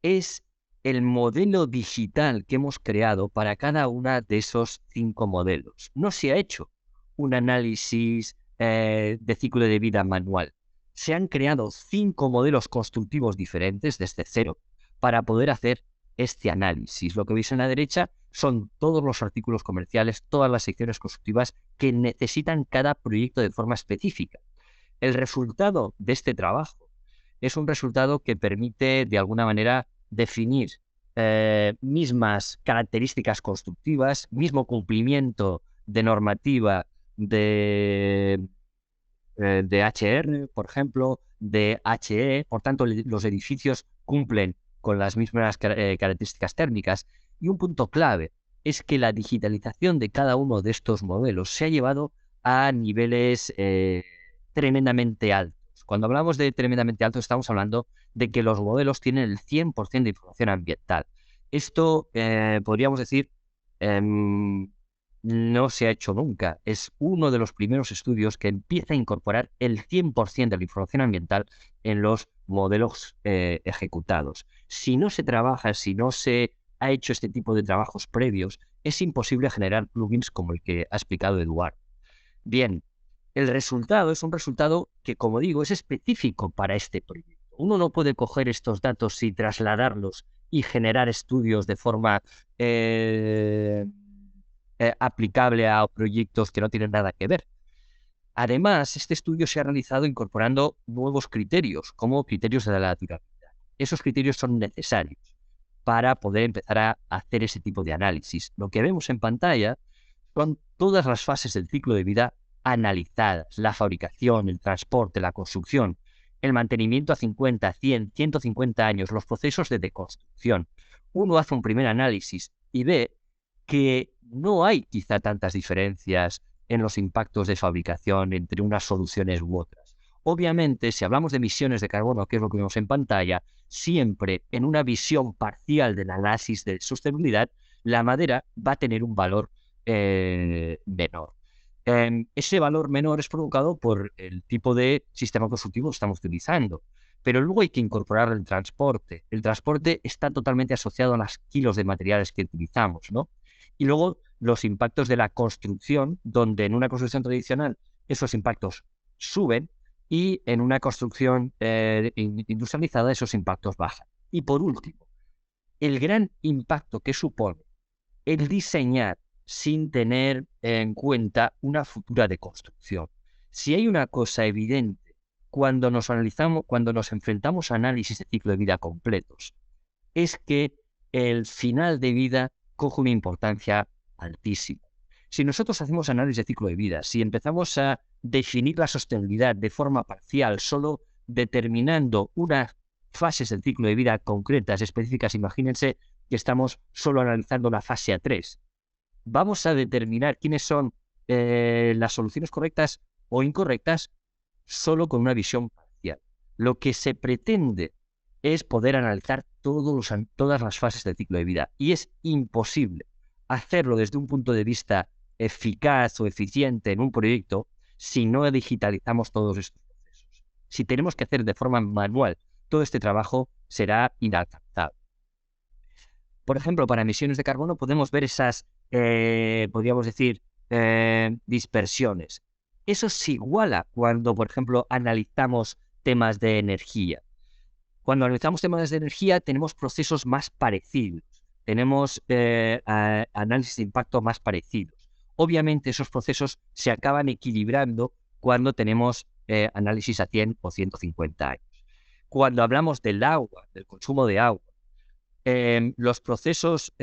A: es el modelo digital que hemos creado para cada una de esos 5 modelos. No se ha hecho un análisis de ciclo de vida manual. se han creado 5 modelos constructivos diferentes desde cero para poder hacer este análisis. Lo que veis en la derecha son todos los artículos comerciales, todas las secciones constructivas que necesitan cada proyecto de forma específica. El resultado de este trabajo es un resultado que permite, de alguna manera, definir mismas características constructivas, mismo cumplimiento de normativa de HR, por ejemplo, de HE. Por tanto, los edificios cumplen con las mismas características térmicas. Y un punto clave es que la digitalización de cada uno de estos modelos se ha llevado a niveles tremendamente altos. Cuando hablamos de tremendamente altos, estamos hablando de que los modelos tienen el 100% de información ambiental. Esto, podríamos decir, no se ha hecho nunca. Es uno de los primeros estudios que empieza a incorporar el 100% de la información ambiental en los modelos ejecutados. Si no se trabaja, si no se ha hecho este tipo de trabajos previos, es imposible generar plugins como el que ha explicado Eduardo. Bien, el resultado es un resultado que, como digo, es específico para este proyecto. Uno no puede coger estos datos y trasladarlos y generar estudios de forma aplicable a proyectos que no tienen nada que ver. Además, este estudio se ha realizado incorporando nuevos criterios, como criterios de la naturaleza. Esos criterios son necesarios para poder empezar a hacer ese tipo de análisis. Lo que vemos en pantalla son todas las fases del ciclo de vida analizadas: la fabricación, el transporte, la construcción, el mantenimiento a 50, 100, 150 años, los procesos de deconstrucción. Uno hace un primer análisis y ve que no hay quizá tantas diferencias en los impactos de fabricación entre unas soluciones u otras. Obviamente, si hablamos de emisiones de carbono, que es lo que vemos en pantalla, siempre en una visión parcial del análisis de sostenibilidad, la madera va a tener un valor menor. Ese valor menor es provocado por el tipo de sistema constructivo que estamos utilizando. Pero luego hay que incorporar el transporte. El transporte está totalmente asociado a los kilos de materiales que utilizamos, ¿no? Y luego los impactos de la construcción, donde en una construcción tradicional esos impactos suben y en una construcción industrializada esos impactos bajan. Y por último, el gran impacto que supone el diseñar sin tener en cuenta una futura deconstrucción. Si hay una cosa evidente cuando nos enfrentamos a análisis de ciclo de vida completos, es que el final de vida coge una importancia altísima. Si nosotros hacemos análisis de ciclo de vida, si empezamos a definir la sostenibilidad de forma parcial, solo determinando unas fases del ciclo de vida concretas, específicas, imagínense que estamos solo analizando la fase A3, vamos a determinar quiénes son las soluciones correctas o incorrectas solo con una visión parcial. Lo que se pretende es poder analizar todas las fases del ciclo de vida, y es imposible hacerlo desde un punto de vista eficaz o eficiente en un proyecto si no digitalizamos todos estos procesos. Si tenemos que hacer de forma manual todo este trabajo, será inalcanzable. Por ejemplo, para emisiones de carbono podemos ver esas, podríamos decir, dispersiones. Eso se iguala cuando, por ejemplo, analizamos temas de energía. Cuando analizamos temas de energía tenemos procesos más parecidos, tenemos análisis de impacto más parecidos. Obviamente esos procesos se acaban equilibrando cuando tenemos análisis a 100 o 150 años. Cuando hablamos del agua, del consumo de agua, los procesos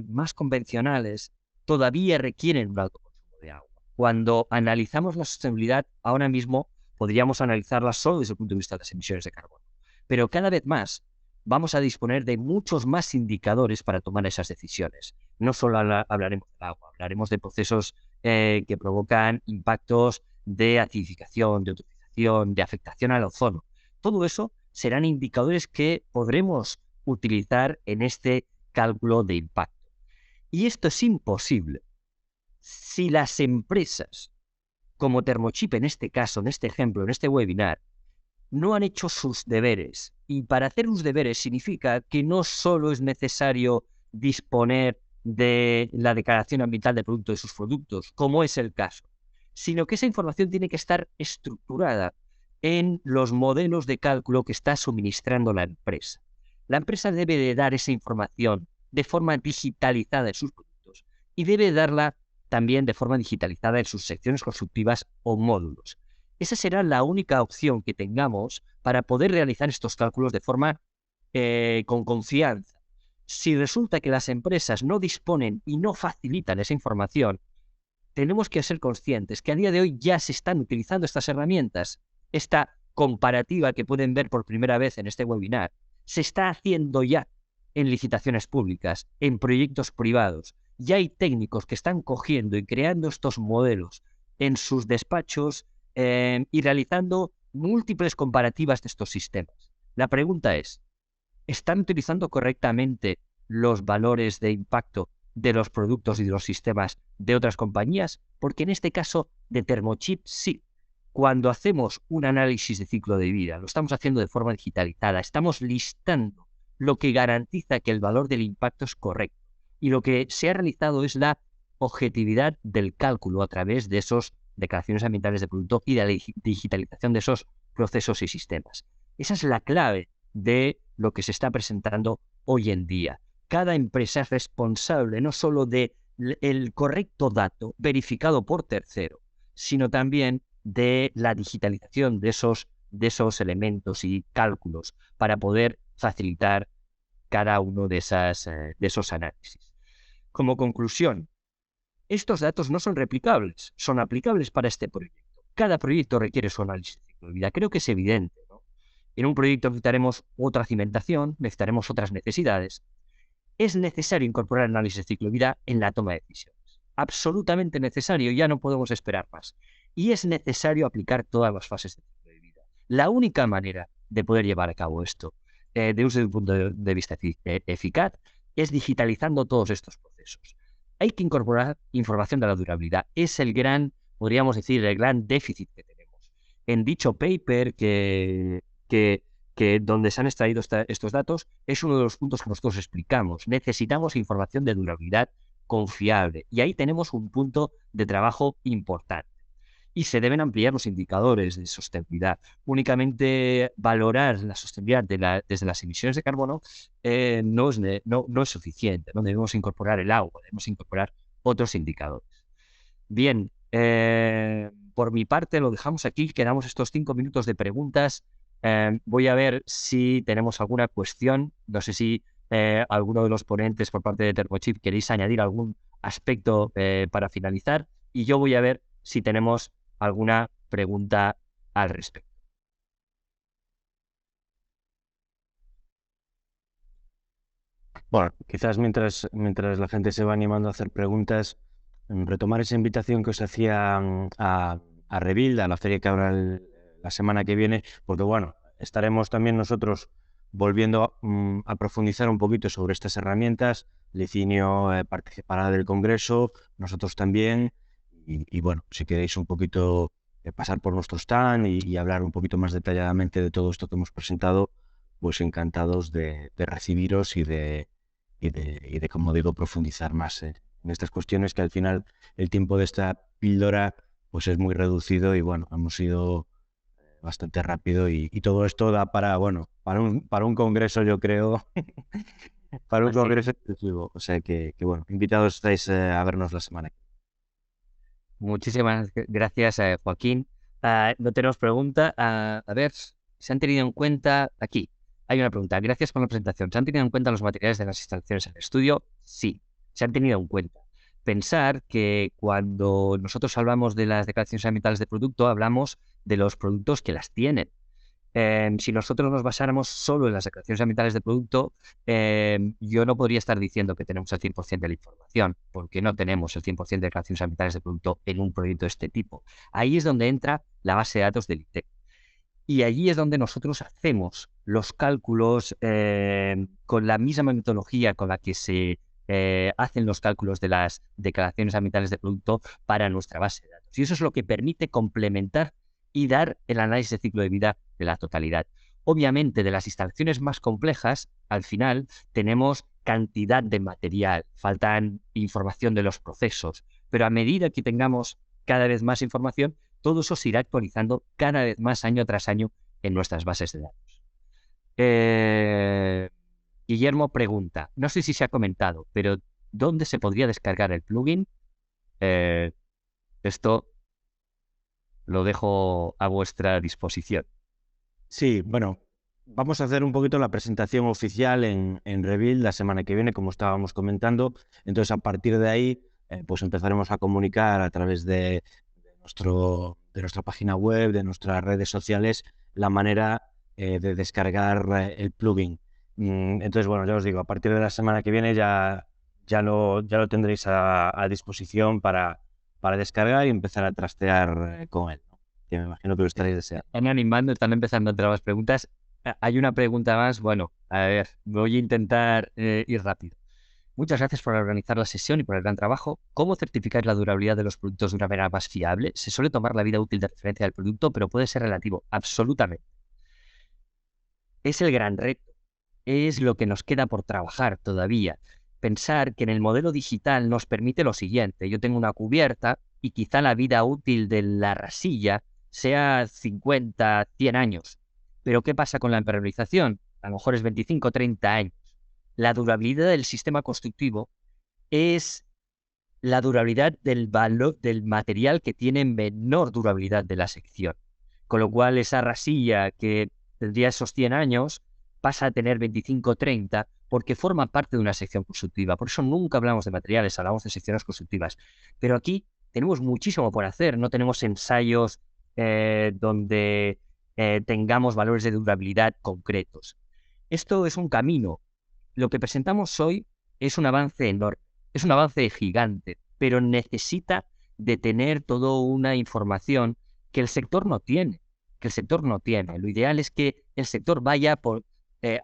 A: más convencionales todavía requieren un alto consumo de agua. Cuando analizamos la sostenibilidad, ahora mismo podríamos analizarla solo desde el punto de vista de las emisiones de carbono. Pero cada vez más vamos a disponer de muchos más indicadores para tomar esas decisiones. No solo hablaremos del agua, hablaremos de procesos que provocan impactos de acidificación, de eutrofización, de afectación al ozono. Todo eso serán indicadores que podremos utilizar en este cálculo de impacto. Y esto es imposible si las empresas, como Thermochip en este caso, en este ejemplo, en este webinar, no han hecho sus deberes. Y para hacer sus deberes significa que no solo es necesario disponer de la declaración ambiental de producto de sus productos, como es el caso, sino que esa información tiene que estar estructurada en los modelos de cálculo que está suministrando la empresa. La empresa debe de dar esa información de forma digitalizada en sus productos y debe darla también de forma digitalizada en sus secciones constructivas o módulos. Esa será la única opción que tengamos para poder realizar estos cálculos de forma con confianza. Si resulta que las empresas no disponen y no facilitan esa información, tenemos que ser conscientes que a día de hoy ya se están utilizando estas herramientas. Esta comparativa que pueden ver por primera vez en este webinar se está haciendo ya en licitaciones públicas, en proyectos privados. Ya hay técnicos que están cogiendo y creando estos modelos en sus despachos y realizando múltiples comparativas de estos sistemas. La pregunta es, ¿están utilizando correctamente los valores de impacto de los productos y de los sistemas de otras compañías? Porque en este caso de Thermochip sí. Cuando hacemos un análisis de ciclo de vida, lo estamos haciendo de forma digitalizada, estamos listando lo que garantiza que el valor del impacto es correcto. Y lo que se ha realizado es la objetividad del cálculo a través de esas declaraciones ambientales de producto y de la digitalización de esos procesos y sistemas. Esa es la clave de lo que se está presentando hoy en día. Cada empresa es responsable no solo del correcto dato verificado por tercero, sino también de la digitalización de esos elementos y cálculos para poder facilitar cada uno de esos análisis. Como conclusión, estos datos no son replicables, son aplicables para este proyecto. Cada proyecto requiere su análisis de ciclo de vida. Creo que es evidente, ¿no? En un proyecto necesitaremos otra cimentación, necesitaremos otras necesidades. Es necesario incorporar el análisis de ciclo de vida en la toma de decisiones. Absolutamente necesario, ya no podemos esperar más. Y es necesario aplicar todas las fases de ciclo de vida. La única manera de poder llevar a cabo esto, desde un punto de vista eficaz, es digitalizando todos estos procesos. Hay que incorporar información de la durabilidad. Es el gran, podríamos decir, el gran déficit que tenemos. En dicho paper que donde se han extraído estos datos, es uno de los puntos que nosotros explicamos. Necesitamos información de durabilidad confiable y ahí tenemos un punto de trabajo importante. Y se deben ampliar los indicadores de sostenibilidad. Únicamente valorar la sostenibilidad desde las emisiones de carbono no es suficiente, ¿no? Debemos incorporar el agua, debemos incorporar otros indicadores. Bien, por mi parte lo dejamos aquí, quedamos estos 5 minutos de preguntas. Voy a ver si tenemos alguna cuestión. No sé si alguno de los ponentes por parte de Thermochip queréis añadir algún aspecto para finalizar. Y yo voy a ver si tenemos alguna pregunta al respecto.
B: Bueno, quizás mientras la gente se va animando a hacer preguntas, retomar esa invitación que os hacía a Rebuild, a la feria que habrá la semana que viene, porque bueno, estaremos también nosotros volviendo a profundizar un poquito sobre estas herramientas. Licinio participará del congreso, nosotros también, y bueno, si queréis un poquito pasar por nuestro stand y hablar un poquito más detalladamente de todo esto que hemos presentado, pues encantados de recibiros y de, como digo, profundizar más en estas cuestiones, que al final el tiempo de esta píldora pues es muy reducido y bueno, hemos ido bastante rápido y todo esto da para, bueno, para un congreso, yo creo, para un congreso exclusivo. O sea que bueno, invitados estáis a vernos la semana.
A: Muchísimas gracias, Joaquín. No tenemos pregunta. A ver, ¿se han tenido en cuenta? Aquí hay una pregunta. Gracias por la presentación. ¿Se han tenido en cuenta los materiales de las instalaciones en el estudio? Sí, se han tenido en cuenta. Pensar que cuando nosotros hablamos de las declaraciones ambientales de producto, hablamos de los productos que las tienen. Si nosotros nos basáramos solo en las declaraciones ambientales de producto, yo no podría estar diciendo que tenemos el 100% de la información, porque no tenemos el 100% de declaraciones ambientales de producto en un proyecto de este tipo. Ahí es donde entra la base de datos del ITEC. Y allí es donde nosotros hacemos los cálculos con la misma metodología con la que se hacen los cálculos de las declaraciones ambientales de producto para nuestra base de datos. Y eso es lo que permite complementar y dar el análisis de ciclo de vida de la totalidad. Obviamente, de las instalaciones más complejas, al final tenemos cantidad de material, faltan información de los procesos, pero a medida que tengamos cada vez más información, todo eso se irá actualizando cada vez más año tras año en nuestras bases de datos. Guillermo pregunta, no sé si se ha comentado, pero ¿dónde se podría descargar el plugin? Esto lo dejo a vuestra disposición.
B: Sí, bueno, vamos a hacer un poquito la presentación oficial en Rebuild la semana que viene, como estábamos comentando. Entonces, a partir de ahí, pues empezaremos a comunicar a través de nuestra página web, de nuestras redes sociales, la manera de descargar el plugin. Entonces, bueno, ya os digo, a partir de la semana que viene ya lo tendréis a disposición para descargar y empezar a trastear con él, ¿no? Que me imagino que lo estaréis deseando.
A: Están animando, están empezando a entrar las preguntas. Hay una pregunta más. Bueno, a ver, voy a intentar ir rápido. Muchas gracias por organizar la sesión y por el gran trabajo. ¿Cómo certificáis la durabilidad de los productos de una manera más fiable? Se suele tomar la vida útil de referencia del producto, pero puede ser relativo. Absolutamente. Es el gran reto. Es lo que nos queda por trabajar todavía. Pensar que en el modelo digital nos permite lo siguiente. Yo tengo una cubierta y quizá la vida útil de la rasilla sea 50, 100 años. Pero ¿qué pasa con la impermeabilización? A lo mejor es 25, 30 años. La durabilidad del sistema constructivo es la durabilidad del valor del material que tiene menor durabilidad de la sección. Con lo cual, esa rasilla que tendría esos 100 años pasa a tener 25 o 30 porque forma parte de una sección constructiva. Por eso nunca hablamos de materiales, hablamos de secciones constructivas. Pero aquí tenemos muchísimo por hacer. No tenemos ensayos donde tengamos valores de durabilidad concretos. Esto es un camino. Lo que presentamos hoy es un avance enorme, es un avance gigante, pero necesita de tener toda una información que el sector no tiene, Lo ideal es que el sector vaya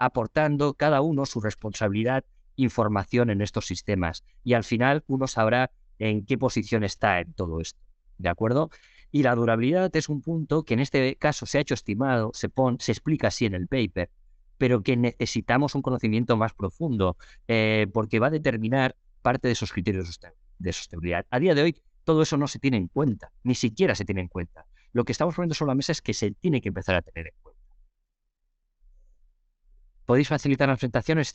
A: aportando cada uno su responsabilidad, información en estos sistemas, y al final uno sabrá en qué posición está en todo esto, ¿de acuerdo? Y la durabilidad es un punto que en este caso se ha hecho estimado, se explica así en el paper, pero que necesitamos un conocimiento más profundo, porque va a determinar parte de esos criterios de sostenibilidad. A día de hoy, todo eso no se tiene en cuenta, ni siquiera se tiene en cuenta. Lo que estamos poniendo sobre la mesa es que se tiene que empezar a tener en cuenta. Podéis facilitar las presentaciones,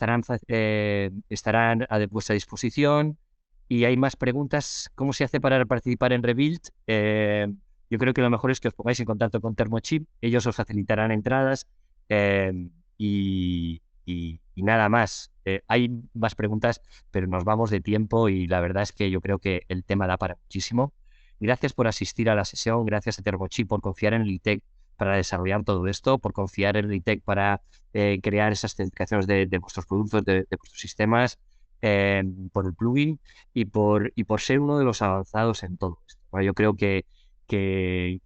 A: estarán a vuestra disposición. Y hay más preguntas. ¿Cómo se hace para participar en Rebuild? Yo creo que lo mejor es que os pongáis en contacto con Thermochip. Ellos os facilitarán entradas. Y nada más. Hay más preguntas, pero nos vamos de tiempo y la verdad es que yo creo que el tema da para muchísimo. Gracias por asistir a la sesión, gracias a Thermochip por confiar en el ITEC para desarrollar todo esto, por confiar en el ITEC para crear esas certificaciones de vuestros productos, de vuestros sistemas, por el plugin y por ser uno de los avanzados en todo esto. Bueno, yo creo que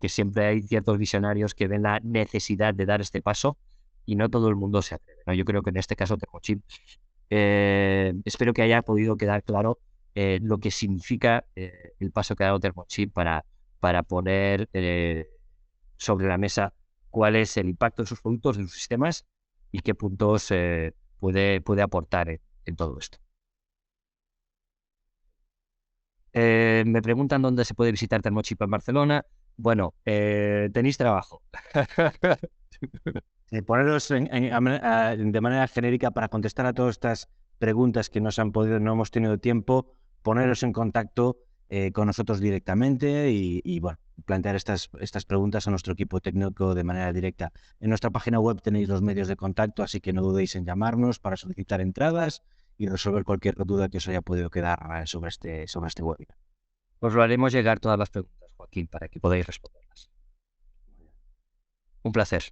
A: siempre hay ciertos visionarios que ven la necesidad de dar este paso y no todo el mundo se atreve, ¿no? Yo creo que en este caso Thermochip, espero que haya podido quedar claro lo que significa el paso que ha dado Thermochip para poner sobre la mesa cuál es el impacto de sus productos, de sus sistemas y qué puntos puede aportar en todo esto. Me preguntan dónde se puede visitar Thermochip en Barcelona. Bueno, tenéis trabajo.
B: Poneros de manera genérica para contestar a todas estas preguntas que no hemos tenido tiempo, poneros en contacto con nosotros directamente y bueno, plantear estas preguntas a nuestro equipo técnico de manera directa. En nuestra página web tenéis los medios de contacto, así que no dudéis en llamarnos para solicitar entradas y resolver cualquier duda que os haya podido quedar sobre este webinar.
A: Os lo haremos llegar todas las preguntas, Joaquín, para que podáis responderlas. Un placer.